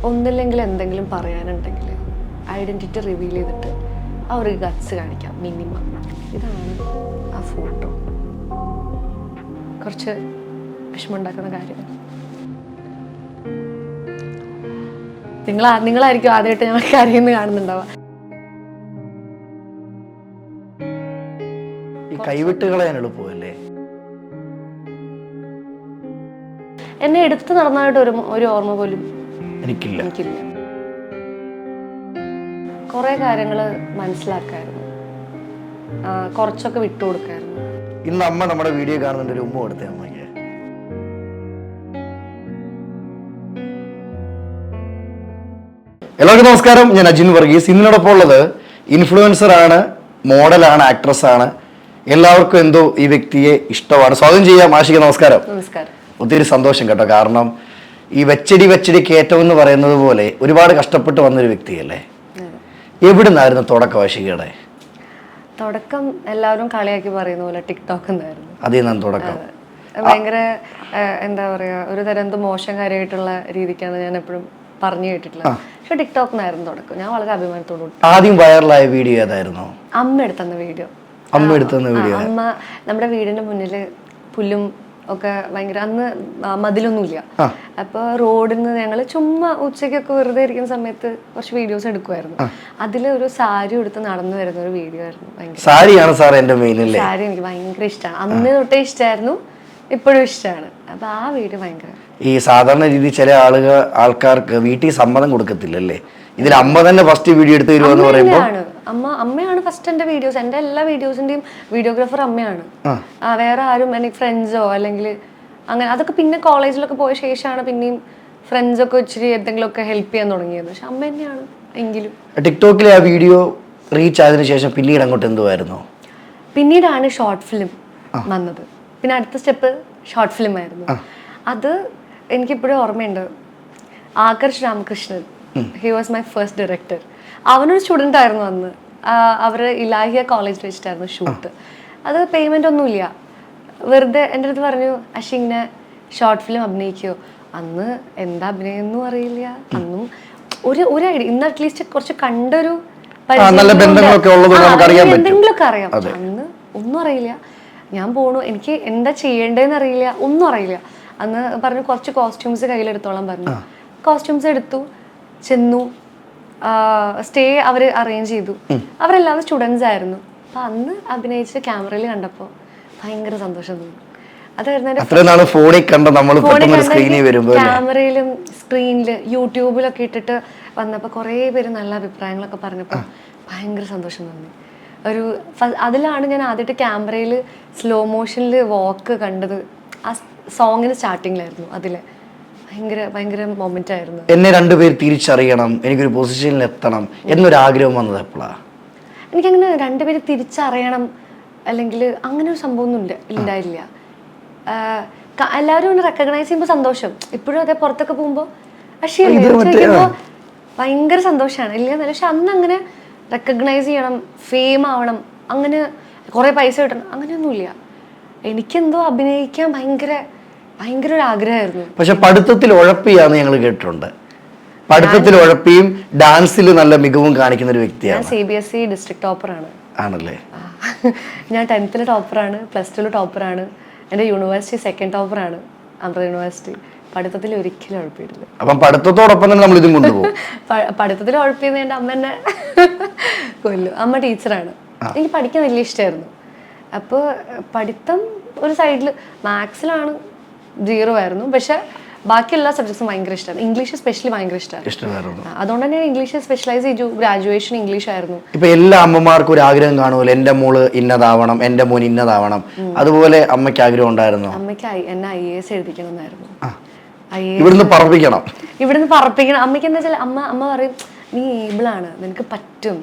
ഒന്നില്ലെങ്കിൽ എന്തെങ്കിലും പറയാനുണ്ടെങ്കിൽ ഐഡൻറ്റിറ്റി റിവീൽ ചെയ്തിട്ട് അവർക്ക് ഗട്സ് കാണിക്കാം മിനിമം. ഇതാണ് ആ ഫോട്ടോ. കുറച്ച് വിഷമമുണ്ടാക്കുന്ന കാര്യം. നിങ്ങളായിരിക്കും ആദ്യമായിട്ട് ഞങ്ങൾ കരയുന്ന കാണുന്നുണ്ടാവുക. കൈവിട്ടുകളയാൻ എളുപ്പമല്ലേ? എന്നെ എടുത്തു നടന്നായിട്ട് ഒരു ഓർമ്മ പോലും എനിക്കില്ല. കുറെ കാര്യങ്ങൾ മനസ്സിലാക്കായിരുന്നു, കുറച്ചൊക്കെ വിട്ടുകൊടുക്കായിരുന്നു. ഇന്ന് അമ്മ നമ്മുടെ വീഡിയോ കാണുന്നുണ്ട്, ഒരു ഉമ്മ കൊടുത്തേ അമ്മയ്ക്ക്. എല്ലാവർക്കും നമസ്കാരം, ഞാൻ അജിൻ വർഗീസ്. ഇന്നിനോടൊപ്പം ഉള്ളത് ഇൻഫ്ലുവൻസർ ആണ്, മോഡലാണ്, ആക്ട്രസ് ആണ്. എല്ലാവർക്കും എന്തോ ഈ വ്യക്തിയെ ഇഷ്ടമാണ്. സ്വാഗതം ചെയ്യാം ആഷിക. നമസ്കാരം. നമസ്കാരം. ഒത്തിരി സന്തോഷം കേട്ടോ, കാരണം ഈ വെച്ചടി കയറ്റം എന്ന് പറയുന്നത് പോലെ ഒരുപാട് കഷ്ടപ്പെട്ട് വന്നൊരു വ്യക്തിയല്ലേ. എവിടുന്നായിരുന്നു തുടക്കം ആഷികയുടെ? തുടക്കം എല്ലാവരും കളിയാക്കി പറയുന്ന പോലെ ടിക്ടോക്ക് എന്നായിരുന്നു. അതേ ഞാൻ തുടക്കം. ഭയങ്കര എന്താ പറയാ, ഒരു തരം എന്തോ മോശം കാര്യമായിട്ടുള്ള രീതിക്കാണ് ഞാൻ എപ്പോഴും പറഞ്ഞു കേട്ടിട്ടുള്ളത്. പക്ഷെ ടിക്ടോക്ക് എന്നായിരുന്നു തുടക്കം. ഞാൻ വളരെ അഭിമാനത്തോടു കൂടി. ആദ്യം വൈറലായ വീഡിയോ ഏതായിരുന്നു? അമ്മ എടുത്തുന്ന വീഡിയോ. അമ്മ അമ്മ നമ്മുടെ വീടിന്റെ മുന്നില് പുല്ലും ഒക്കെ ഭയങ്കര, അന്ന് മതിലൊന്നുമില്ല. അപ്പൊ റോഡിൽ നിന്ന് ഞങ്ങൾ ചുമ്മാ ഉച്ചയ്ക്കൊക്കെ വെറുതെ ഇരിക്കുന്ന സമയത്ത് കുറച്ച് വീഡിയോസ് എടുക്കുമായിരുന്നു. അതില് ഒരു സാരി എടുത്ത് നടന്നു വരുന്ന ഒരു വീഡിയോ ആയിരുന്നു. സാരിയാണ് സാർ എന്റെ മെയിൻ. സാരി എനിക്ക് ഭയങ്കര ഇഷ്ടമാണ്. അന്ന് തൊട്ടേ ഇഷ്ടമായിരുന്നു, ഇപ്പോഴും ഇഷ്ടമാണ്. അപ്പൊ ആ വീഡിയോ ഭയങ്കര. ഈ സാധാരണ രീതി ചില ആൾക്കാർക്ക് വീട്ടിൽ സമ്മതം കൊടുക്കത്തില്ലല്ലേ, ഇതിൽ അമ്മ തന്നെ ഫസ്റ്റ് വീഡിയോ എടുത്ത് തരുമെന്ന് പറയുമ്പോൾ അമ്മയാണ് ഫസ്റ്റ് എന്റെ വീഡിയോസ്. എന്റെ എല്ലാ വീഡിയോസിന്റെയും വീഡിയോഗ്രാഫർ അമ്മയാണ്. വേറെ ആരും എനിക്ക് ഫ്രണ്ട്സോ അല്ലെങ്കിൽ അങ്ങനെ, അതൊക്കെ പിന്നെ കോളേജിലൊക്കെ പോയ ശേഷമാണ് പിന്നെയും ഫ്രണ്ട്സൊക്കെ ഇച്ചിരി എന്തെങ്കിലുമൊക്കെ ഹെൽപ്പ് ചെയ്യാൻ തുടങ്ങിയത്. പക്ഷെ അമ്മ തന്നെയാണ്. എങ്കിലും ടിക്ടോക്കിലെ ആ വീഡിയോ റീച്ച് ആയതിനു ശേഷം പിന്നീട് അങ്ങോട്ട് എന്തുവായിരുന്നു? പിന്നീടാണ് ഷോർട്ട് ഫിലിം വന്നത്. പിന്നെ അടുത്ത സ്റ്റെപ്പ് ഷോർട്ട് ഫിലിം ആയിരുന്നു. അത് എനിക്കിപ്പോഴും ഓർമ്മയുണ്ട്. ആകർഷ് Ramakrishnan, he was my first director. അവനൊരു സ്റ്റുഡൻ്റ് ആയിരുന്നു അന്ന്. അവർ ഇലാഹിയ കോളേജിൽ വെച്ചിട്ടായിരുന്നു ഷൂട്ട്. അത് പേയ്മെൻ്റ് ഒന്നുമില്ല, വെറുതെ എൻ്റെ അടുത്ത് പറഞ്ഞു, അഷിങ്ങനെ ഷോർട്ട് ഫിലിം അഭിനയിക്കുമോ? അന്ന് എന്താ അഭിനയം എന്നും അറിയില്ല. അന്നും ഒരു ഐഡിയ, ഇന്ന് അറ്റ്ലീസ്റ്റ് കുറച്ച് കണ്ടൊരു എന്തെങ്കിലുമൊക്കെ അറിയാം. അന്ന് ഒന്നും അറിയില്ല. ഞാൻ പോണു, എനിക്ക് എന്താ ചെയ്യേണ്ടതെന്ന് അറിയില്ല, ഒന്നും അറിയില്ല. അന്ന് പറഞ്ഞു കുറച്ച് കോസ്റ്റ്യൂംസ് കയ്യിലെടുത്തോളാൻ പറഞ്ഞു. കോസ്റ്റ്യൂംസ് എടുത്തു, ചെന്നു, സ്റ്റേ അവർ അറേഞ്ച് ചെയ്തു. അവരെല്ലാവരും സ്റ്റുഡൻസ് ആയിരുന്നു. അപ്പൊ അന്ന് അഭിനയിച്ച് ക്യാമറയിൽ കണ്ടപ്പോൾ ഭയങ്കര സന്തോഷം തോന്നി. അതായിരുന്നു ക്യാമറയിലും സ്ക്രീനില് യൂട്യൂബിലൊക്കെ ഇട്ടിട്ട് വന്നപ്പോൾ കുറേ പേര് നല്ല അഭിപ്രായങ്ങളൊക്കെ പറഞ്ഞപ്പോൾ ഭയങ്കര സന്തോഷം തോന്നി. അതിലാണ് ഞാൻ ആദ്യമായിട്ട് ക്യാമറയിൽ സ്ലോ മോഷനിൽ വാക്ക് കണ്ടത്. ആ സോങ്ങിന് സ്റ്റാർട്ടിങ്ങിലായിരുന്നു. അതില് ഭയങ്കര മൊമെന്റ് ആയിരുന്നു. എന്നെ രണ്ടുപേർ തിരിച്ചറിയണം, എനിക്കൊരു പൊസിഷനിൽ എത്തണം എന്നൊരാഗ്രഹം വന്നത് എപ്പോഴാണ്? എനിക്കങ്ങനെ രണ്ടുപേര് തിരിച്ചറിയണം അല്ലെങ്കിൽ അങ്ങനെ ഒരു സംഭവം ഒന്നും ഉണ്ടായില്ല. എല്ലാവരും റെക്കഗ്നൈസ് ചെയ്യുമ്പോൾ സന്തോഷം. ഇപ്പോഴും അതേ പുറത്തൊക്കെ പോകുമ്പോൾ ഭയങ്കര സന്തോഷമാണ്. ഇല്ല, പക്ഷെ അന്ന് അങ്ങനെ റെക്കഗ്നൈസ് ചെയ്യണം, ഫെയിം ആവണം, അങ്ങനെ കുറെ പൈസ കിട്ടണം, അങ്ങനെയൊന്നുമില്ല. എനിക്കെന്തോ അഭിനയിക്കാൻ ഭയങ്കര ഒരു ആഗ്രഹമായിരുന്നു. പക്ഷെ പഠിത്തത്തിൽ ഉഴപ്പിയാന്ന് ഞങ്ങൾ കേട്ടിട്ടുണ്ട്. പഠിത്തത്തിൽ ഉഴപ്പിയും ഡാൻസിൽ നല്ല മികവും കാണിക്കുന്ന ഒരു വ്യക്തിയാണ്. ഞാൻ CBSE ഡിസ്ട്രിക്ട് ടോപ്പറാണ്. ആണല്ലേ? ഞാൻ 10th ടോപ്പറാണ്, +2 ടോപ്പറാണ്. എൻ്റെ യൂണിവേഴ്സിറ്റി 2nd ടോപ്പറാണ്, അമൃത യൂണിവേഴ്സിറ്റി. പഠിത്തത്തിൽ ഒരിക്കലും ഉഴപ്പിയിട്ടില്ല. അപ്പം പഠിത്തത്തോടൊപ്പം തന്നെ നമ്മൾ ഇതും കൊണ്ടുപോകും. പഠിത്തത്തിൽ ഉഴപ്പിയെന്ന് എൻ്റെ അമ്മ എന്നെ കൊല്ലും. അമ്മ ടീച്ചറാണ്. എനിക്ക് പഠിക്കാൻ വലിയ ഇഷ്ടമായിരുന്നു. അപ്പോൾ പഠിത്തം ഒരു സൈഡിൽ, മാത്സിലാണ് 0 ആയിരുന്നു. പക്ഷെ ബാക്കി എല്ലാ സബ്ജക്ട്സും ഭയങ്കര ഇഷ്ടമാണ്. ഇംഗ്ലീഷ് സ്പെഷ്യലി ഭയങ്കര ഇഷ്ടമായിരുന്നു. അതുകൊണ്ട് തന്നെ ഇംഗ്ലീഷ് സ്പെഷ്യലൈസ് ചെയ്തു. ഗ്രാജുവേഷൻ ഇംഗ്ലീഷ് ആയിരുന്നു. ഇപ്പൊ എല്ലാ അമ്മമാർക്കും ഒരു ആഗ്രഹം കാണുമല്ലോ, എന്റെ മോള് ഇന്നതാവണം, എന്റെ മോൻ ഇന്നതാവണം. അതുപോലെ അമ്മയ്ക്ക് ആഗ്രഹം ഉണ്ടായിരുന്നു? അമ്മയ്ക്ക് എന്നെ IAS എഴുതിക്കണം എന്നായിരുന്നു. ഇവിടുന്ന് പറപ്പിക്കണം. അമ്മയ്ക്ക് എന്താ വെച്ചാൽ അമ്മ പറയും, നീ ഏബിളാണ്, നിനക്ക് പറ്റും,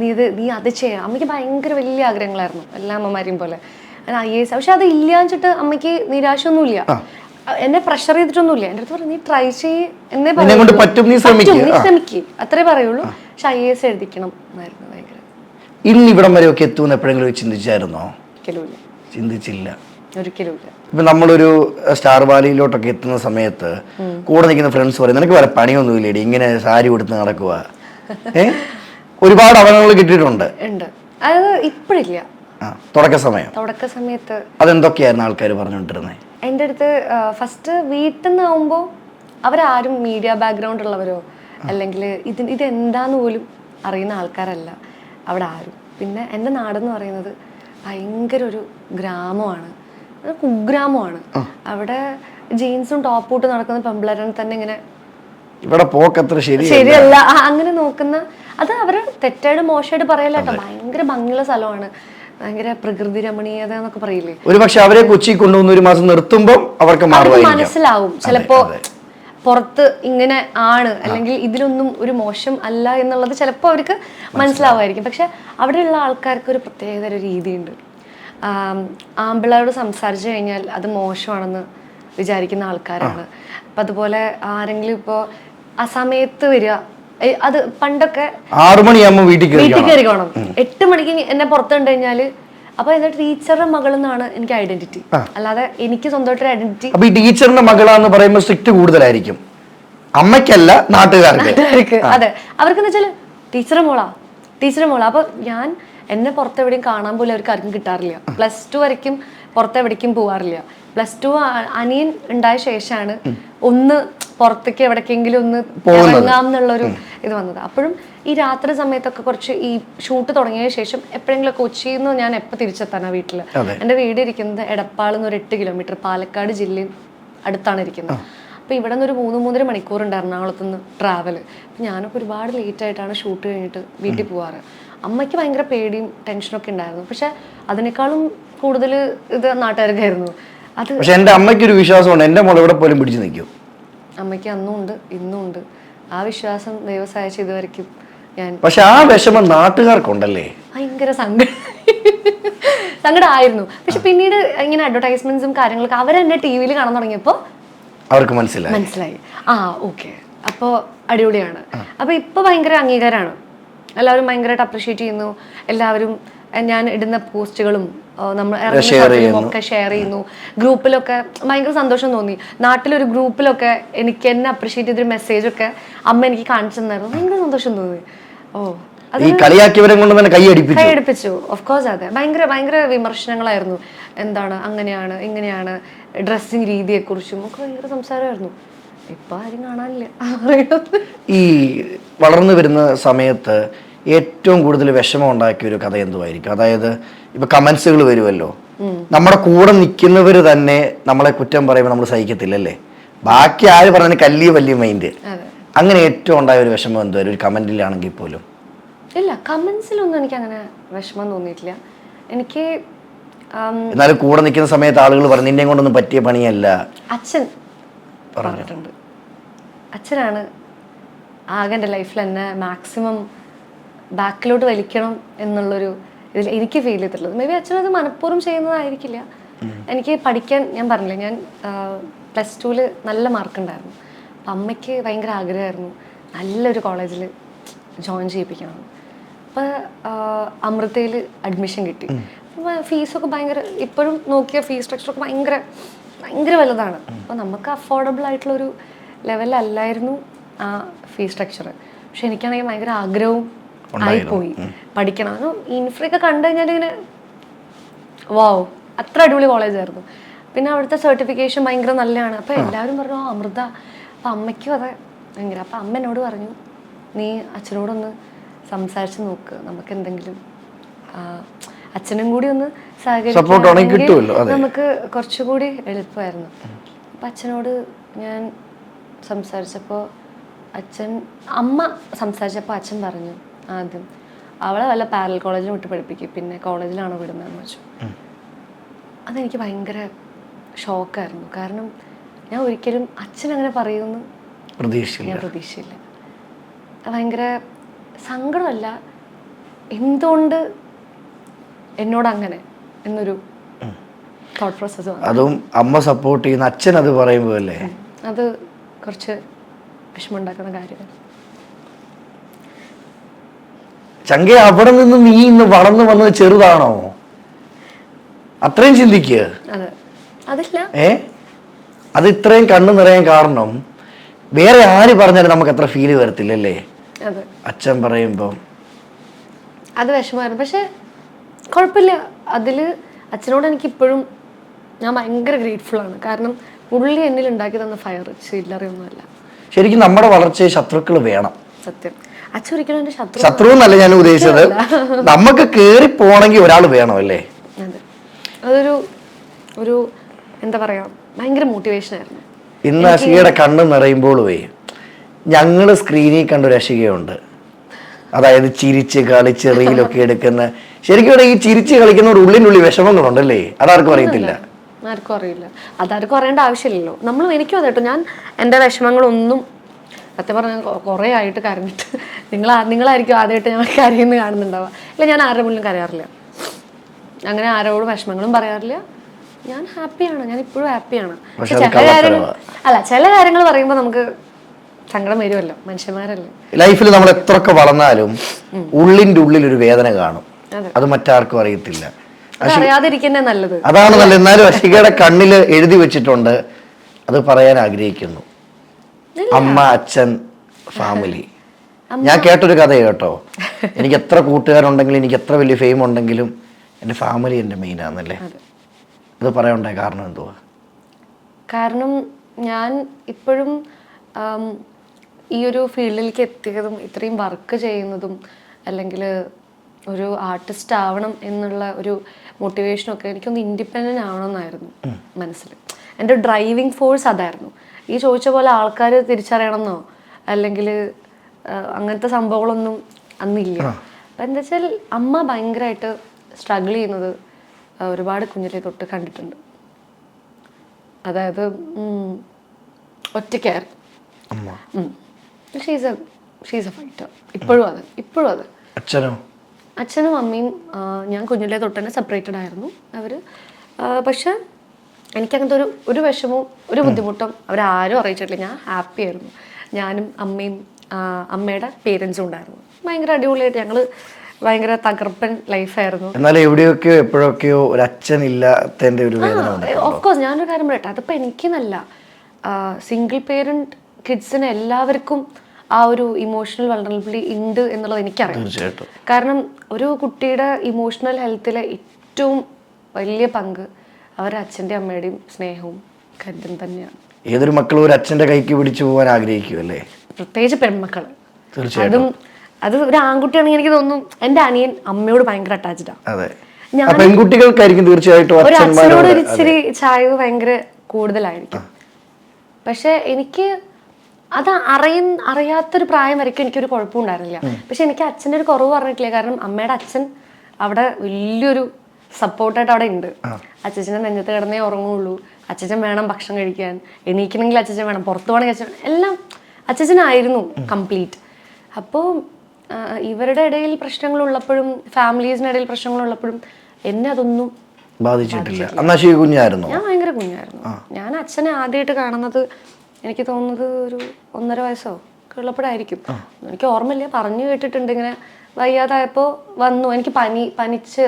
നീ അത് ചെയ്യാം. അമ്മയ്ക്ക് ഭയങ്കര വലിയ ആഗ്രഹങ്ങളായിരുന്നു, എല്ലാ അമ്മമാരെയും പോലെ IAS. പക്ഷെ അത് ഇല്ലാന്ന് വെച്ചിട്ട് അമ്മയ്ക്ക് നിരാശയൊന്നുമില്ല. എന്നെ പ്രഷർ ചെയ്തിട്ടൊന്നുമില്ല. എൻ്റെ അടുത്ത് പറഞ്ഞു, നീ ട്രൈ ചെയ്യ് എന്നേ പറയൂ, നീ ശ്രമിക്ക്, അത്രേ പറയുള്ളൂ. പക്ഷെ IAS എഴുതിക്കണം എന്നായിരുന്നു ഭയങ്കര. ഇന്ന് ഇവിടം വരെയൊക്കെ എത്തുമെന്ന് എപ്പോഴെങ്കിലും ചിന്തിച്ചായിരുന്നോ? ചിന്തിച്ചില്ല. ഒരിക്കലും ഇല്ല. ഇപ്പൊ നമ്മളൊരു സ്റ്റാർ വാലിയിലോട്ടൊക്കെ എത്തുന്ന സമയത്ത് കൂടെ നിൽക്കുന്ന ഫ്രണ്ട്സ് പറയും നിനക്ക് വേറെ പണിയൊന്നുമില്ലേടി ഇങ്ങനെ സാരി കൊടുത്ത് നടക്കുക. ഒരുപാട് അവനങ്ങൾ കിട്ടിയിട്ടുണ്ട്. ഉണ്ട്. അത് ഇപ്പോഴില്ല. തുടക്ക സമയത്ത് അതെന്തൊക്കെയായിരുന്നു ആൾക്കാർ പറഞ്ഞുകൊണ്ടിരുന്നത്? എൻ്റെ അടുത്ത് ഫസ്റ്റ് വീട്ടിൽ നിന്നാവുമ്പോൾ അവരാരും മീഡിയ ബാക്ക്ഗ്രൗണ്ട് ഉള്ളവരോ അല്ലെങ്കിൽ ഇതെന്താന്ന് പോലും അറിയുന്ന ആൾക്കാരല്ല അവിടെ ആരും. പിന്നെ എൻ്റെ നാടെന്ന് പറയുന്നത് ഭയങ്കര ഒരു ഗ്രാമമാണ്, കുഗ്രാമമാണ്. അവിടെ ജീൻസും ടോപ്പും ഇട്ട് നടക്കുന്ന പെമ്പിളരെ തന്നെ ഇങ്ങനെ ഇവിടെ പോക്കത്ര ശരിയല്ല അങ്ങനെ നോക്കുന്ന, അത് അവർ തെറ്റായിട്ട് മോശമായിട്ട് പറയല്ല കേട്ടോ. ഭയങ്കര ഭംഗിയുള്ള സ്ഥലമാണ്, ഭയങ്കര പ്രകൃതി രമണീയത എന്നൊക്കെ പറയില്ലേ. ഒരു പക്ഷെ അവരെ കൊച്ചി കൊണ്ടുവന്ന് ഒരു മാസം നിർത്തുമ്പോൾ അവർക്ക് മനസ്സിലാവും ചിലപ്പോ പുറത്ത് ഇങ്ങനെ ആണ് അല്ലെങ്കിൽ ഇതിലൊന്നും ഒരു മോശം അല്ല എന്നുള്ളത് ചിലപ്പോൾ അവർക്ക് മനസ്സിലാവുമായിരിക്കും. പക്ഷെ അവിടെയുള്ള ആൾക്കാർക്ക് ഒരു പ്രത്യേകത ഒരു രീതിയുണ്ട്. ആമ്പിളോട് സംസാരിച്ചു കഴിഞ്ഞാൽ അത് മോശമാണെന്ന് വിചാരിക്കുന്ന ആൾക്കാരാണ്. അപ്പം അതുപോലെ ആരെങ്കിലും ഇപ്പോൾ ആ സമയത്ത് വരിക, അത് പണ്ടൊക്കെ 6 മണിയാകുമ്പോൾ വീട്ടിൽ കയറിക്കോണം, 8 മണിക്ക് എന്നെ പുറത്ത് കണ്ടു കഴിഞ്ഞാല് അപ്പൊ എന്റെ ടീച്ചറുടെ മകളെന്നാണ് എനിക്ക് ഐഡന്റിറ്റി, അല്ലാതെ എനിക്ക് സ്വന്തമായിട്ടൊരു ഐഡന്റിറ്റി. അപ്പൊ ഈ ടീച്ചറിന്റെ മകളാന്ന് പറയുമ്പോൾ സ്ട്രിക്റ്റ് കൂടുതലായിരിക്കും, അമ്മയ്ക്കല്ല നാട്ടുകാർക്ക്. അതെ, അവർക്കെന്ന് വെച്ചാല് ടീച്ചറുടെ മോളാ. അപ്പൊ ഞാൻ എന്നെ പുറത്തെവിടെയും കാണാൻ പോലും അവർക്ക് ആർക്കും കിട്ടാറില്ല. +2 വരയ്ക്കും പുറത്തെവിടേക്കും പോവാറില്ല. +2 അനിയൻ ഉണ്ടായ ശേഷമാണ് ഒന്ന് പുറത്തേക്ക് എവിടേക്കെങ്കിലും ഒന്ന് ഇറങ്ങാം എന്നുള്ളൊരു ഇത് വന്നത്. അപ്പോഴും ഈ രാത്രി സമയത്തൊക്കെ കുറച്ച് ഈ ഷൂട്ട് തുടങ്ങിയ ശേഷം എപ്പോഴെങ്കിലും കൊച്ചിയിൽ നിന്ന് ഞാൻ എപ്പോൾ തിരിച്ചെത്താനാ വീട്ടിൽ. എൻ്റെ വീട് ഇരിക്കുന്നത് എടപ്പാളിൽ നിന്ന് ഒരു 8 കിലോമീറ്റർ, പാലക്കാട് ജില്ലയിൽ അടുത്താണ് ഇരിക്കുന്നത്. അപ്പോൾ ഇവിടെ നിന്ന് ഒരു 3-3.5 മണിക്കൂറുണ്ട് എറണാകുളത്ത് നിന്ന് ട്രാവൽ. അപ്പം ഞാനൊക്കെ ഒരുപാട് ലേറ്റ് ആയിട്ടാണ് ഷൂട്ട് കഴിഞ്ഞിട്ട് വീട്ടിൽ പോവാറ്. അമ്മയ്ക്ക് ഭയങ്കര പേടിയും ടെൻഷനൊക്കെ ഉണ്ടായിരുന്നു. പക്ഷെ അതിനേക്കാളും കൂടുതൽ ഇത് നാട്ടുകാർക്കായിരുന്നു. അത് പക്ഷെ എൻ്റെ അമ്മയ്ക്ക് ഒരു വിശ്വാസമുണ്ട്, എൻ്റെ മോൾ ഇവിടെ പോലും പിടിച്ചു നിൽക്കും. അമ്മയ്ക്ക് അന്നും ഉണ്ട് ഇന്നും ഉണ്ട് ആ വിശ്വാസം. ദൈവം സഹായിച്ച് ഇതുവരെയ്ക്കും ഞാൻ. പക്ഷെ ആ വിഷമം നാട്ടുകാർക്കുണ്ടല്ലേ, ഭയങ്കര സങ്കടമായിരുന്നു. പക്ഷെ പിന്നീട് ഇങ്ങനെ അഡ്വർടൈസ്മെന്റ്സും കാര്യങ്ങളൊക്കെ അവരെന്നെ TV കാണാൻ തുടങ്ങിയപ്പോൾ അവർക്ക് മനസ്സിലായി ഓക്കെ അപ്പോൾ അടിപൊളിയാണ്. അപ്പൊ ഇപ്പൊ ഭയങ്കര അംഗീകാരമാണ്, എല്ലാവരും ഭയങ്കരമായിട്ട് അപ്രിഷിയേറ്റ് ചെയ്യുന്നു. എല്ലാവരും ഞാൻ ഇടുന്ന പോസ്റ്റുകളും നമ്മൾ ഒക്കെ ഷെയർ ചെയ്യുന്നു. ഗ്രൂപ്പിലൊക്കെ ഭയങ്കര സന്തോഷം തോന്നി. നാട്ടിലൊരു ഗ്രൂപ്പിലൊക്കെ എന്നെ അപ്രിഷിയേറ്റ് ചെയ്തൊരു മെസ്സേജൊക്കെ അമ്മ എനിക്ക് കാണിച്ചു തന്നായിരുന്നു. ഭയങ്കര സന്തോഷം തോന്നി. കളിയാക്കിയവരെ കൊണ്ട് തന്നെ കൈയടിപ്പിച്ചു. ഓഫ് കോഴ്സ് അതെ, ഭയങ്കര വിമർശനങ്ങളായിരുന്നു. എന്താണ് അങ്ങനെയാണ് ഇങ്ങനെയാണ്, ഡ്രസ്സിങ് രീതിയെ കുറിച്ചും ഒക്കെ ഭയങ്കര സംസാരമായിരുന്നു. ഇപ്പൊ ആരും കാണാനില്ല. ഈ വളർന്നു വരുന്ന സമയത്ത് ഏറ്റവും കൂടുതൽ വിഷമം ഉണ്ടാക്കിയ ഒരു കഥ എന്തുമായിരിക്കും? അതായത് ഇപ്പൊ കമന്റ്സുകൾ വരുമല്ലോ, നമ്മുടെ കൂടെ നിൽക്കുന്നവർ തന്നെ നമ്മളെ കുറ്റം പറയുമ്പോൾ നമ്മൾ സഹിക്കത്തില്ലല്ലേ, ബാക്കി ആര് പറഞ്ഞ വലിയ മൈൻഡ്. അങ്ങനെ ഏറ്റവും ഉണ്ടായ ഒരു വിഷമം എന്തുവരും ഒരു കമന്റിലാണെങ്കിൽ പോലും? ഇല്ല, കമന്റ്സിലൊന്നും എനിക്ക് അങ്ങനെ വിഷമം തോന്നിയിട്ടില്ല. എനിക്ക് എന്നാലും കൂടെ നിൽക്കുന്ന സമയത്ത് ആളുകൾ പറഞ്ഞു നിന്നെ കൊണ്ടൊന്നും പറ്റിയ പണിയല്ല. അച്ഛൻ പറഞ്ഞിട്ടുണ്ട്. അച്ഛനാണ് ആകെ എൻ്റെ ലൈഫിൽ എന്നെ മാക്സിമം ബാക്കിലോട്ട് വലിക്കണം എന്നുള്ളൊരു ഇതിൽ എനിക്ക് ഫീൽ ചെയ്തിട്ടുള്ളത്. മേ ബി അച്ഛനത് മനഃപൂർവ്വം ചെയ്യുന്നതായിരിക്കില്ല. എനിക്ക് പഠിക്കാൻ, ഞാൻ പറഞ്ഞില്ലേ, ഞാൻ +2 നല്ല മാർക്കുണ്ടായിരുന്നു. അപ്പം അമ്മയ്ക്ക് ഭയങ്കര ആഗ്രഹമായിരുന്നു നല്ലൊരു കോളേജിൽ ജോയിൻ ചെയ്യിപ്പിക്കണം. അപ്പോൾ അമൃതയിൽ അഡ്മിഷൻ കിട്ടി. ഫീസൊക്കെ ഭയങ്കര, ഇപ്പോഴും നോക്കിയ ഫീസ് സ്ട്രക്ചറൊക്കെ ഭയങ്കര വലുതാണ്. അപ്പോൾ നമുക്ക് അഫോർഡബിൾ ആയിട്ടുള്ളൊരു ലെവലല്ലായിരുന്നു ആ ഫീസ് സ്ട്രക്ചർ. പക്ഷെ എനിക്കാണെങ്കിൽ ഭയങ്കര ആഗ്രഹവും ആയിപ്പോയി പഠിക്കണം. ഇൻഫ്രയൊക്കെ കണ്ടു കഴിഞ്ഞാൽ ഇങ്ങനെ വാവ്, അത്ര അടിപൊളി കോളേജായിരുന്നു. പിന്നെ അവിടുത്തെ സർട്ടിഫിക്കേഷൻ ഭയങ്കര നല്ലതാണ്. അപ്പോൾ എല്ലാവരും പറഞ്ഞു അമൃത. അപ്പം അമ്മയ്ക്കും അതെ ഭയങ്കര. അപ്പം അമ്മ എന്നോട് പറഞ്ഞു നീ അച്ഛനോടൊന്ന് സംസാരിച്ച് നോക്ക്, നമുക്ക് എന്തെങ്കിലും അച്ഛനും കൂടി ഒന്ന് സഹകരിക്കുകയാണെങ്കിൽ നമുക്ക് കുറച്ചുകൂടി എളുപ്പമായിരുന്നു. അപ്പം അച്ഛനോട് ഞാൻ സംസാരിച്ചപ്പോൾ അമ്മ സംസാരിച്ചപ്പോൾ അച്ഛൻ പറഞ്ഞു ആദ്യം അവളെ വല്ല പാരലൽ കോളേജിൽ വിട്ട് പഠിപ്പിക്കും, പിന്നെ കോളേജിലാണോ വിടുന്നതെന്ന് വെച്ചു. അതെനിക്ക് ഭയങ്കര ഷോക്കായിരുന്നു. കാരണം ഞാൻ ഒരിക്കലും അച്ഛൻ അങ്ങനെ പറയുമെന്ന് ഞാൻ പ്രതീക്ഷയില്ല. ഭയങ്കര സങ്കടമല്ല, എന്തുകൊണ്ട് എന്നോട് അങ്ങനെ എന്നൊരു തോട്ട് പ്രോസസ്. അതും അമ്മ സപ്പോർട്ട് ചെയ്യുന്ന അച്ഛൻ അത് പറയുമ്പോൾ അല്ലേ, അത് കുറച്ച് വിഷമമുണ്ടാക്കുന്ന കാര്യമാണ്. ചങ്ക അവിടെ നിന്ന് നീ ഇന്ന് വളർന്നു വന്നത് ചെറുതാണോ? അത്രയും ചിന്തിക്കുക. അതെ. അതില്ല. അത് ഇത്രയും കണ്ണു നിറയാൻ കാരണം വേറെ ആര് പറഞ്ഞാലും നമുക്ക് അത്ര ഫീല് വരത്തില്ലല്ലേ? അച്ഛൻ പറയുമ്പോ അത് വിഷമമായിരുന്നു. പക്ഷെ കുഴപ്പമില്ല. അതില് അച്ഛനോട് എനിക്ക് ഇപ്പോഴും ഞാൻ ഭയങ്കര ഗ്രേറ്റ്ഫുൾ ആണ്. കാരണം പുള്ളി എന്നിൽ ഉണ്ടാക്കി തന്ന ഫയർ ചില്ലറയൊന്നുമല്ല. ശരിക്കും നമ്മുടെ വളർച്ചയെ ശത്രുക്കൾ വേണം. സത്യം. അച്ഛൻ ഒരിക്കലും എന്റെ ശത്രു എന്നല്ല ഞാൻ ഉദ്ദേശിച്ചത്, നമുക്ക് കേറി പോണെങ്കിൽ ഒരാൾ വേണം അല്ലേ? അതെ, അതൊരു ഒരു എന്താ പറയാ, ഭയങ്കര മോട്ടിവേഷൻ ആയിരുന്നു. ഇന്ന് അഷികയുടെ കണ്ണ് നിറയുമ്പോഴേ ഞങ്ങള് സ്ക്രീനിൽ കണ്ടൊരു അഷികയുണ്ട്, അതായത് ചിരിച്ച് കളിച്ച് റീലൊക്കെ എടുക്കുന്ന. ശരിക്കും ഈ ചിരിച്ച് കളിക്കുന്നവർ ഉള്ളിനുള്ളിൽ വിഷമങ്ങളുണ്ടല്ലേ? അതാർക്കും അറിയത്തില്ല. ആർക്കും അറിയില്ല. അതാർക്കും അറിയേണ്ട ആവശ്യമില്ലല്ലോ. എനിക്കും അതെ കേട്ടോ. ഞാൻ എൻ്റെ വിഷമങ്ങളൊന്നും സത്യം പറഞ്ഞാൽ കുറേ ആയിട്ട് കരഞ്ഞിട്ട് നിങ്ങളായിരിക്കും ആദ്യമായിട്ട് ഞാൻ കരയുന്ന കാണുന്നുണ്ടാവുക. ഇല്ല, ഞാൻ ആരുടെ മുന്നിലും കരയാറില്ല. അങ്ങനെ ആരോടും വിഷമങ്ങളും പറയാറില്ല. ഞാൻ ഹാപ്പിയാണ്. ഞാൻ ഇപ്പോഴും ഹാപ്പിയാണ്. പക്ഷെ ചില കാര്യങ്ങൾ പറയുമ്പോൾ നമുക്ക് സങ്കടം വരുമല്ലോ, മനുഷ്യന്മാരല്ലേ. ലൈഫിൽ നമ്മൾ എത്രയൊക്കെ വളർന്നാലും ഉള്ളിന്റെ ഉള്ളിൽ ഒരു വേദന കാണും. അത് മറ്റാർക്കും അറിയത്തില്ല. അറിയാതിരിക്കുന്നേ നല്ലത്. അതാണ് നല്ലത്. എന്നാലും അഷികയുടെ കണ്ണില് എഴുതി വെച്ചിട്ടുണ്ട്, അത് പറയാൻ ആഗ്രഹിക്കുന്നു. അമ്മ, അച്ഛൻ, ഫാമിലി. ഞാൻ കേട്ടൊരു കഥ കേട്ടോ. എനിക്ക് എത്ര കൂട്ടുകാരുണ്ടെങ്കിലും എനിക്ക് എത്ര വലിയ ഫെയിം ഉണ്ടെങ്കിലും എൻ്റെ ഫാമിലി എൻ്റെ മെയിൻ ആണെന്നല്ലേ? അത് പറയാനുണ്ടായ കാരണം എന്തുവാ? കാരണം ഞാൻ ഇപ്പോഴും ഈ ഒരു ഫീൽഡിലേക്ക് എത്തിയതും ഇത്രയും വർക്ക് ചെയ്യുന്നതും അല്ലെങ്കിൽ ഒരു ആർട്ടിസ്റ്റ് ആവണം എന്നുള്ള ഒരു മോട്ടിവേഷനൊക്കെ എനിക്കൊന്ന് ഇൻഡിപെൻഡൻ്റ് ആവണമെന്നായിരുന്നു മനസ്സിൽ. എൻ്റെ ഡ്രൈവിംഗ് ഫോഴ്സ് അതായിരുന്നു. ഈ ചോദിച്ച പോലെ ആൾക്കാർ തിരിച്ചറിയണമെന്നോ അല്ലെങ്കിൽ അങ്ങനത്തെ സംഭവങ്ങളൊന്നും അന്നില്ല. അപ്പം എന്താ വെച്ചാൽ അമ്മ ഭയങ്കരമായിട്ട് സ്ട്രഗിൾ ചെയ്യുന്നത് ഒരുപാട് കുഞ്ഞിലെ തൊട്ട് കണ്ടിട്ടുണ്ട്. അതായത് ഒറ്റയ്ക്കായിരുന്നു. She's A fighter. ഇപ്പോഴും അത്. അച്ഛനും അമ്മയും ഞാൻ കുഞ്ഞിലെ തൊട്ട് തന്നെ സെപ്പറേറ്റഡ് ആയിരുന്നു അവർ. പക്ഷെ എനിക്കങ്ങനത്തെ ഒരു വിഷമവും ഒരു ബുദ്ധിമുട്ടും അവരാരും അറിയിച്ചിട്ടില്ല. ഞാൻ ഹാപ്പി ആയിരുന്നു. ഞാനും അമ്മയും അമ്മയുടെ പേരൻസും ഉണ്ടായിരുന്നു. ഭയങ്കര അടിപൊളിയായിട്ട് ഞങ്ങൾ ഭയങ്കര തകർപ്പൻ ലൈഫായിരുന്നു. എന്നാൽ എവിടെയൊക്കെയോ എപ്പോഴൊക്കെയോ ഒരു അച്ഛൻ ഇല്ലാത്തതിന്റെ ഒരു വേദന. ഓഫ്കോഴ്സ് ഞാനൊരു കാര്യം പറയട്ടെ, അതിപ്പോൾ എനിക്കെന്നല്ല, സിംഗിൾ പേരൻറ്റ് കിഡ്സിന് എല്ലാവർക്കും ആ ഒരു ഇമോഷണൽ വൾണറബിലിറ്റി ഉണ്ട് എന്നുള്ളത് എനിക്കറിയാം. കാരണം ഒരു കുട്ടിയുടെ ഇമോഷണൽ ഹെൽത്തിലെ ഏറ്റവും വലിയ പങ്ക് അവരുടെ അച്ഛൻ്റെ അമ്മയുടെയും സ്നേഹവും കരുതലും തന്നെയാണ്. ഏതൊരു മക്കളും ഒരു അച്ഛൻ്റെ കൈക്ക് പിടിച്ചു പോകാൻ ആഗ്രഹിക്കുമല്ലേ? പ്രത്യേകിച്ച് പെൺമക്കൾ. അത് ഒരു ആൺകുട്ടിയാണെങ്കിൽ എനിക്ക് തോന്നുന്നു എൻ്റെ അനിയൻ അമ്മയോട് ഭയങ്കര അറ്റാച്ച്ഡാണ്. പെൺകുട്ടികൾക്കായിരിക്കും തീർച്ചയായിട്ടും ഒരു അച്ഛനോട് ഒരു ഇച്ചിരി ചായവ് ഭയങ്കര കൂടുതലായിരിക്കും. പക്ഷെ എനിക്ക് അത് അറിയാത്തൊരു പ്രായം വരയ്ക്കും എനിക്കൊരു കുഴപ്പമുണ്ടായിരുന്നില്ല. പക്ഷെ എനിക്ക് അച്ഛൻ്റെ ഒരു കുറവ് പറഞ്ഞിട്ടില്ല. കാരണം അമ്മയുടെ അച്ഛൻ അവിടെ വലിയൊരു സപ്പോർട്ടായിട്ട് അവിടെ ഉണ്ട്. അച്ഛൻ്റെ നെഞ്ചത്ത് കിടന്നേ ഉറങ്ങുള്ളൂ. അച്ഛൻ വേണം ഭക്ഷണം കഴിക്കാൻ, എണീക്കണമെങ്കിൽ അച്ഛൻ വേണം, പുറത്തു പോകണമെങ്കിൽ അച്ഛൻ, എല്ലാം അച്ഛനായിരുന്നു കംപ്ലീറ്റ്. അപ്പോൾ ഇവരുടെ ഇടയിൽ പ്രശ്നങ്ങളുള്ളപ്പോഴും ഫാമിലീസിനിടയിൽ പ്രശ്നങ്ങളുള്ളപ്പോഴും എന്നെ അതൊന്നും ബാധിച്ചിട്ടില്ല. ഞാൻ ഭയങ്കര കുഞ്ഞായിരുന്നു. ഞാൻ അച്ഛനെ ആദ്യമായിട്ട് കാണുന്നത് എനിക്ക് തോന്നുന്നത് ഒരു 1.5 വയസ്സോ ഒക്കെ ഉള്ളപ്പോഴായിരിക്കും. എനിക്ക് ഓർമ്മയില്ല. പറഞ്ഞു കേട്ടിട്ടുണ്ട് ഇങ്ങനെ വയ്യാതായപ്പോൾ വന്നു. എനിക്ക് പനിച്ച്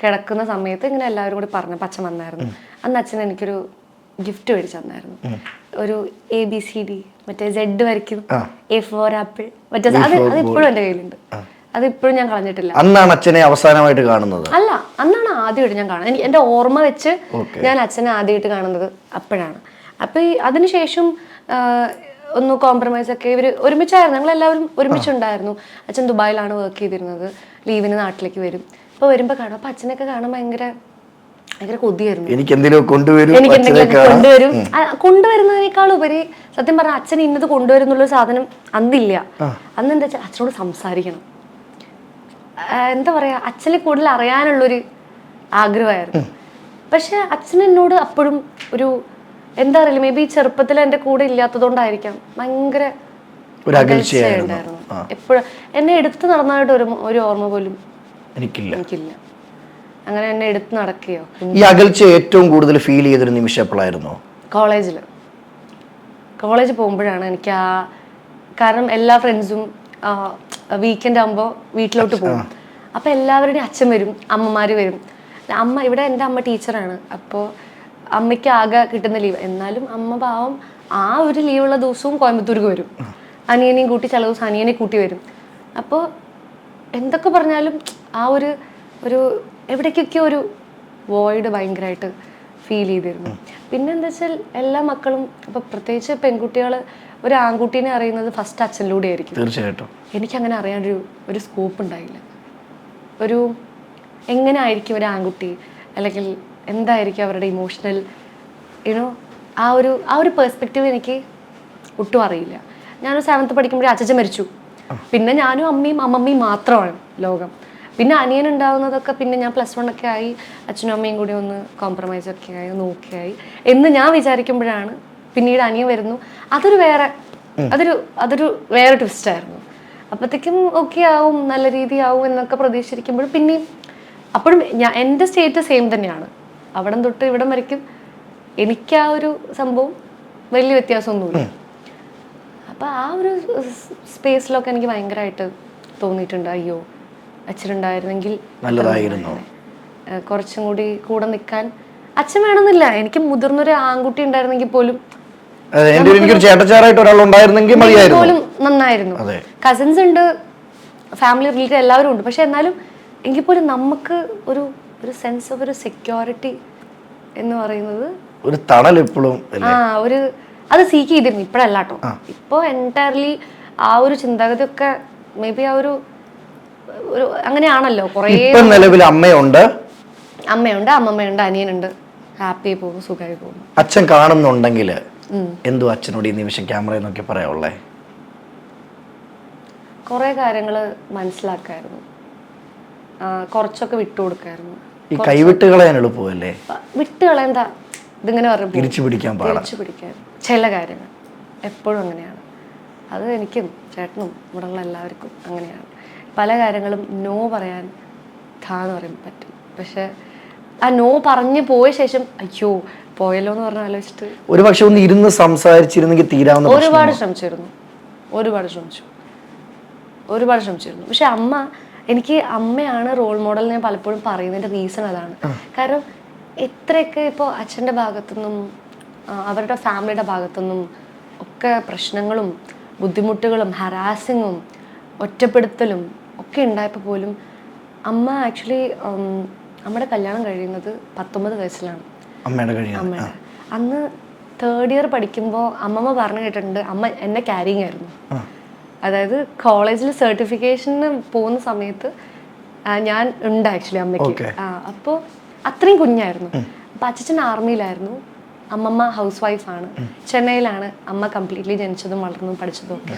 കിടക്കുന്ന സമയത്ത് ഇങ്ങനെ എല്ലാവരും കൂടി പറഞ്ഞപ്പോൾ അച്ഛൻ വന്നായിരുന്നു. അന്ന് അച്ഛൻ എനിക്കൊരു ഗിഫ്റ്റ് മേടിച്ചു തന്നായിരുന്നു. ഒരു ABCD മറ്റേ Z വരയ്ക്കും, A for ആപ്പിൾ, മറ്റേ അത് ഇപ്പോഴും എൻ്റെ കയ്യിലുണ്ട്. അതിപ്പോഴും ഞാൻ കളഞ്ഞിട്ടില്ല. അന്നാണ് അച്ഛനെ അവസാനമായിട്ട് കാണുന്നത്? അല്ല, അന്നാണ് ആദ്യമായിട്ട് ഞാൻ കാണുന്നത്. എൻ്റെ ഓർമ്മ വെച്ച് ഞാൻ അച്ഛനെ ആദ്യമായിട്ട് കാണുന്നത് അപ്പോഴാണ്. അപ്പൊ അതിനുശേഷം ഒന്ന് കോംപ്രമൈസ് ഒക്കെ ഇവർ ഒരുമിച്ചായിരുന്നു. ഞങ്ങളെല്ലാവരും ഒരുമിച്ചുണ്ടായിരുന്നു. അച്ഛൻ ദുബായിലാണ് വർക്ക് ചെയ്തിരുന്നത്. ലീവിന് നാട്ടിലേക്ക് വരും. അപ്പോൾ വരുമ്പോൾ കാണും. അപ്പൊ അച്ഛനൊക്കെ കാണാൻ ഭയങ്കര കൊതിയായിരുന്നു. എനിക്ക് എന്തെങ്കിലും കൊണ്ടുവരും. കൊണ്ടുവരുന്നതിനേക്കാൾ ഉപരി സത്യം പറഞ്ഞാൽ അച്ഛൻ ഇന്നത് കൊണ്ടുവരുന്നുള്ളൊരു സാധനം അന്നില്ല. അന്ന് എന്താ വെച്ചാൽ അച്ഛനോട് സംസാരിക്കണം, എന്താ പറയാ, അച്ഛനെ കൂടുതൽ അറിയാനുള്ളൊരു ആഗ്രഹമായിരുന്നു. പക്ഷെ അച്ഛൻ എന്നോട് അപ്പോഴും ഒരു എന്താ അറിയില്ല, മേ ബി ചെറുപ്പത്തിൽ എൻ്റെ കൂടെ ഇല്ലാത്തതുകൊണ്ടായിരിക്കാം ഭയങ്കര അകൽച്ചയുണ്ടായിരുന്നു. എപ്പോഴും എന്നെ എടുത്ത് നടന്നതായിട്ട് ഒരു ഓർമ്മ പോലും എനിക്കില്ല. അങ്ങനെ എന്നെ എടുത്ത് നടക്കുകയോ. ഈ അകൽച്ച ഏറ്റവും കൂടുതൽ ഫീൽ ചെയ്തൊരു നിമിഷം എപ്പോഴായിരുന്നു? കോളേജ് പോകുമ്പോഴാണ് എനിക്ക് കാരണം എല്ലാ ഫ്രണ്ട്സും വീക്കെൻഡ് ആകുമ്പോൾ വീട്ടിലോട്ട് പോകും. അപ്പോൾ എല്ലാവരുടെയും അച്ഛൻ വരും, അമ്മമാർ വരും. എൻ്റെ അമ്മ ടീച്ചറാണ്. അപ്പോൾ അമ്മയ്ക്ക് ആകെ കിട്ടുന്ന ലീവ്. എന്നാലും അമ്മ പാവം ആ ഒരു ലീവുള്ള ദിവസവും കോയമ്പത്തൂർക്ക് വരും, അനിയനെയും കൂട്ടി ചില ദിവസം അനിയനെ കൂട്ടി വരും. അപ്പോൾ എന്തൊക്കെ പറഞ്ഞാലും ആ ഒരു ഒരു എവിടേക്കൊക്കെ ഒരു വോയിഡ് ഭയങ്കരമായിട്ട് ഫീൽ ചെയ്തിരുന്നു. പിന്നെ എന്താ വെച്ചാൽ എല്ലാ മക്കളും ഇപ്പം പ്രത്യേകിച്ച് പെൺകുട്ടികൾ ഒരു ആൺകുട്ടീനെ അറിയുന്നത് ഫസ്റ്റ് അച്ഛനിലൂടെ ആയിരിക്കും. തീർച്ചയായിട്ടും എനിക്കങ്ങനെ അറിയാനൊരു സ്കോപ്പ് ഉണ്ടായില്ല. ഒരു എങ്ങനെ ആയിരിക്കും ഒരു ആൺകുട്ടി, അല്ലെങ്കിൽ എന്തായിരിക്കും അവരുടെ ഇമോഷണൽ യുനോ ആ ഒരു പെർസ്പെക്റ്റീവ് എനിക്ക് ഒട്ടും അറിയില്ല. ഞാനൊരു 7th പഠിക്കുമ്പോഴേ അച്ഛൻ മരിച്ചു. പിന്നെ ഞാനും അമ്മയും അമ്മമ്മയും മാത്രമാണ് ലോകം. പിന്നെ അനിയൻ ഉണ്ടാവുന്നതൊക്കെ പിന്നെ ഞാൻ +1 ഒക്കെ ആയി, അച്ഛനും അമ്മയും കൂടി ഒന്ന് കോംപ്രമൈസ് ഒക്കെ ആയി, നോക്കിയായി എന്ന് ഞാൻ വിചാരിക്കുമ്പോഴാണ് പിന്നീട് അനിയൻ വരുന്നു. അതൊരു വേറെ ട്വിസ്റ്റായിരുന്നു. അപ്പോഴത്തേക്കും ഓക്കെ ആവും, നല്ല രീതിയാവും എന്നൊക്കെ പ്രതീക്ഷിച്ചിരിക്കുമ്പോൾ പിന്നെയും അപ്പോഴും എൻ്റെ സ്റ്റേറ്റ് സെയിം തന്നെയാണ്. അവിടം തൊട്ട് ഇവിടം വരയ്ക്കും എനിക്ക് ആ ഒരു സംഭവം വലിയ വ്യത്യാസമൊന്നുമില്ല. അപ്പം ആ ഒരു സ്പേസിലൊക്കെ എനിക്ക് ഭയങ്കരമായിട്ട് തോന്നിയിട്ടുണ്ട്, അയ്യോ അച്ഛനുണ്ടായിരുന്നെങ്കിൽ നല്ലതായിരുന്നു, കുറച്ചും കൂടി കൂടെ നിൽക്കാൻ. അച്ഛൻ വേണമെന്നില്ല, എനിക്ക് മുതിർന്നൊരു ആൺകുട്ടി ഉണ്ടായിരുന്നെങ്കിൽ പോലും ചേട്ടച്ചാറായിട്ട് ഒരാൾ ഉണ്ടായിരുന്നെങ്കിൽ പോലും നന്നായിരുന്നു. കസിൻസ് ഉണ്ട്, ഫാമിലി റിലേറ്റീവ് എല്ലാവരും ഉണ്ട്. പക്ഷെ എന്നാലും എങ്കിൽ പോലും നമുക്ക് ഒരു സെൻസ് ഓഫ് ഒരു സെക്യൂരിറ്റി എന്ന് പറയുന്നത് ഒരു തണൽ എപ്പോഴും അത് സീക്ക് ചെയ്തിരുന്നു. ഇപ്പോഴല്ല കേട്ടോ, ഇപ്പോൾ എൻറ്റയർലി ആ ഒരു ചിന്താഗതിയൊക്കെ മേ ബി ആ ഒരു അങ്ങനെയാണല്ലോ. കുറേ നിലവിൽ അമ്മയുണ്ട്, അമ്മമ്മയുണ്ട്, അനിയനുണ്ട്, ഹാപ്പി പോകുന്നു, സുഖമായി പോകുന്നു. അച്ഛൻ കാണുന്നുണ്ടെങ്കിൽ എന്തോ അച്ഛനോട് ഈ നിമിഷം ക്യാമറ നോക്കി പറയാനുള്ളേ? കുറേ കാര്യങ്ങൾ മനസ്സിലാക്കായിരുന്നു, കുറച്ചൊക്കെ വിട്ടുകൊടുക്കായിരുന്നു. ഈ കൈവിട്ടുകളയാൻ എളുപ്പമല്ലേ? വിട്ടുകളയെന്താ ഇതിങ്ങനെ പറഞ്ഞു തിരിച്ചു പിടിക്കാൻ ചില കാര്യങ്ങൾ എപ്പോഴും അങ്ങനെയാണ്. അത് എനിക്കും ചേട്ടനും ഇവിടെയുള്ള എല്ലാവർക്കും അങ്ങനെയാണ്. പല കാര്യങ്ങളും നോ പറയാൻ എന്ന് പറയുമ്പോൾ പറ്റും. പക്ഷെ ആ നോ പറഞ്ഞു പോയ ശേഷം അയ്യോ പോയല്ലോ എന്ന് പറഞ്ഞ് ആലോചിച്ചിട്ട് ഒരു പക്ഷെ ഒന്ന് ഇരുന്ന് സംസാരിച്ചിരുന്നെങ്കിൽ തീരാവുന്ന ഒരുപാട് ശ്രമിച്ചിരുന്നു. പക്ഷെ എനിക്ക് അമ്മയാണ് റോൾ മോഡൽ ഞാൻ പലപ്പോഴും പറയുന്നതിൻ്റെ റീസൺ അതാണ്. കാരണം എത്രയൊക്കെ ഇപ്പോൾ അച്ഛൻ്റെ ഭാഗത്തുനിന്നും അവരുടെ ഫാമിലിയുടെ ഭാഗത്തുനിന്നും ഒക്കെ പ്രശ്നങ്ങളും ബുദ്ധിമുട്ടുകളും ഹരാസിങ്ങും ഒറ്റപ്പെടുത്തലും ഒക്കെ ഉണ്ടായപ്പോൾ പോലും അമ്മ ആക്ച്വലി അമ്മയുടെ കല്യാണം കഴിയുന്നത് 19 വയസ്സിലാണ്. അമ്മയുടെ അന്ന് 3rd ഇയർ പഠിക്കുമ്പോൾ അമ്മമ്മ പറഞ്ഞു കേട്ടിട്ടുണ്ട്, അമ്മ എന്നെ ക്യാരിങ് ആയിരുന്നു. അതായത് കോളേജിൽ സർട്ടിഫിക്കേഷന് പോകുന്ന സമയത്ത് ഞാൻ ഉണ്ട് ആക്ച്വലി അമ്മയ്ക്ക്. അപ്പോൾ അത്രയും കുഞ്ഞായിരുന്നു. അപ്പം അച്ഛൻ ആർമിയിലായിരുന്നു, അമ്മമ്മ ഹൗസ് വൈഫാണ്, ചെന്നൈയിലാണ് അമ്മ കംപ്ലീറ്റ്ലി ജനിച്ചതും വളർന്നതും പഠിച്ചതും ഒക്കെ.